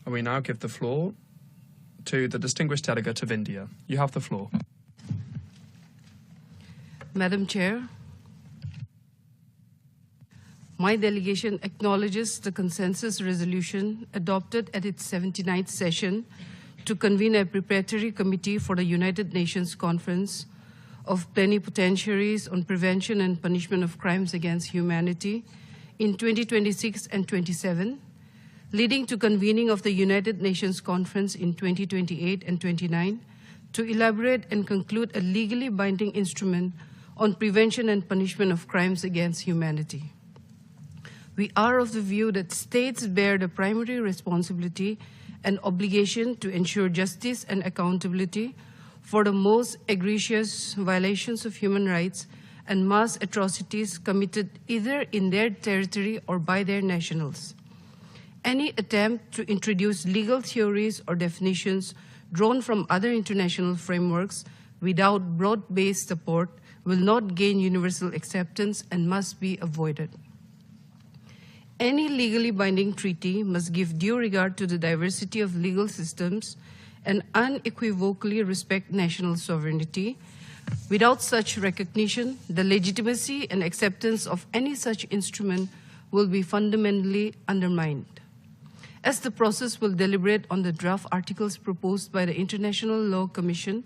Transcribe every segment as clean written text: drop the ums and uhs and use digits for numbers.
We now give the floor to the distinguished delegate of India. You have the floor. Madam Chair, my delegation acknowledges the consensus resolution adopted at its 79th session to convene a preparatory committee for the United Nations Conference of Plenipotentiaries on Prevention and Punishment of Crimes Against Humanity in 2026 and 27, leading to convening of the United Nations Conference in 2028 and 29 to elaborate and conclude a legally binding instrument on prevention and punishment of crimes against humanity. We are of the view that states bear the primary responsibility and obligation to ensure justice and accountability for the most egregious violations of human rights and mass atrocities committed either in their territory or by their nationals. Any attempt to introduce legal theories or definitions drawn from other international frameworks without broad-based support will not gain universal acceptance and must be avoided. Any legally binding treaty must give due regard to the diversity of legal systems and unequivocally respect national sovereignty. Without such recognition, the legitimacy and acceptance of any such instrument will be fundamentally undermined. As the process will deliberate on the draft articles proposed by the International Law Commission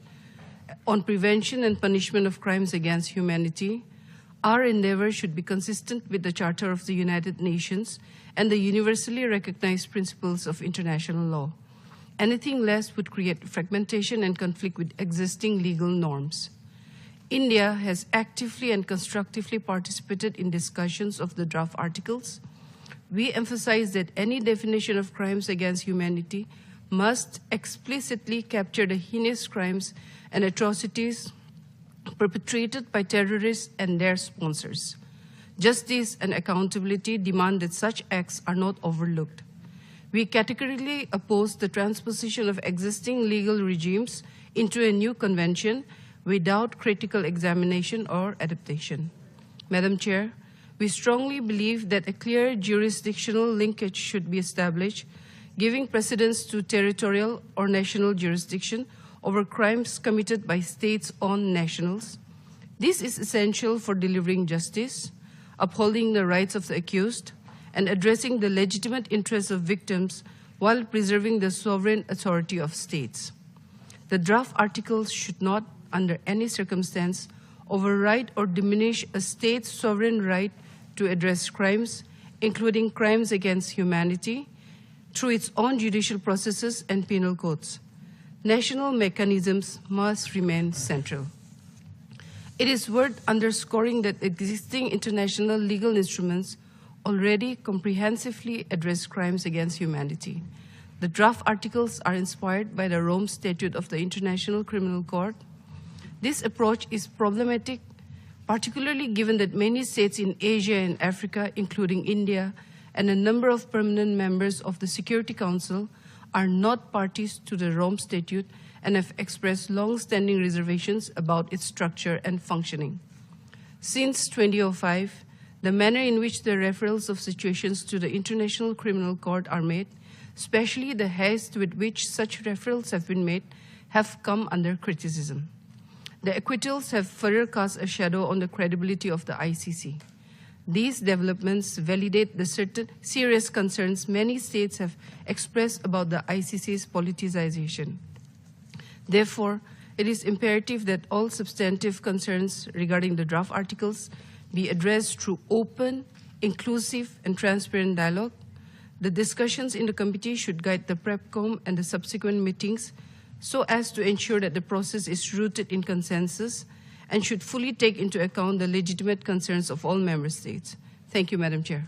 on Prevention and Punishment of Crimes Against Humanity, our endeavor should be consistent with the Charter of the United Nations and the universally recognized principles of international law. Anything less would create fragmentation and conflict with existing legal norms. India has actively and constructively participated in discussions of the draft articles. We emphasize that any definition of crimes against humanity must explicitly capture the heinous crimes and atrocities perpetrated by terrorists and their sponsors. Justice and accountability demand that such acts are not overlooked. We categorically oppose the transposition of existing legal regimes into a new convention without critical examination or adaptation. Madam Chair, we strongly believe that a clear jurisdictional linkage should be established, giving precedence to territorial or national jurisdiction over crimes committed by states on nationals. This is essential for delivering justice, upholding the rights of the accused, and addressing the legitimate interests of victims while preserving the sovereign authority of states. The draft articles should not, under any circumstance, override or diminish a state's sovereign right to address crimes, including crimes against humanity, through its own judicial processes and penal codes. National mechanisms must remain central. It is worth underscoring that existing international legal instruments already comprehensively address crimes against humanity. The draft articles are inspired by the Rome Statute of the International Criminal Court. This approach is problematic, particularly given that many states in Asia and Africa, including India, and a number of permanent members of the Security Council are not parties to the Rome Statute and have expressed long-standing reservations about its structure and functioning. Since 2005, the manner in which the referrals of situations to the International Criminal Court are made, especially the haste with which such referrals have been made, have come under criticism. The acquittals have further cast a shadow on the credibility of the ICC. These developments validate the certain serious concerns many states have expressed about the ICC's politicization. Therefore, it is imperative that all substantive concerns regarding the draft articles be addressed through open, inclusive, and transparent dialogue. The discussions in the committee should guide the PrepCom and the subsequent meetings so as to ensure that the process is rooted in consensus and should fully take into account the legitimate concerns of all member states. Thank you, Madam Chair.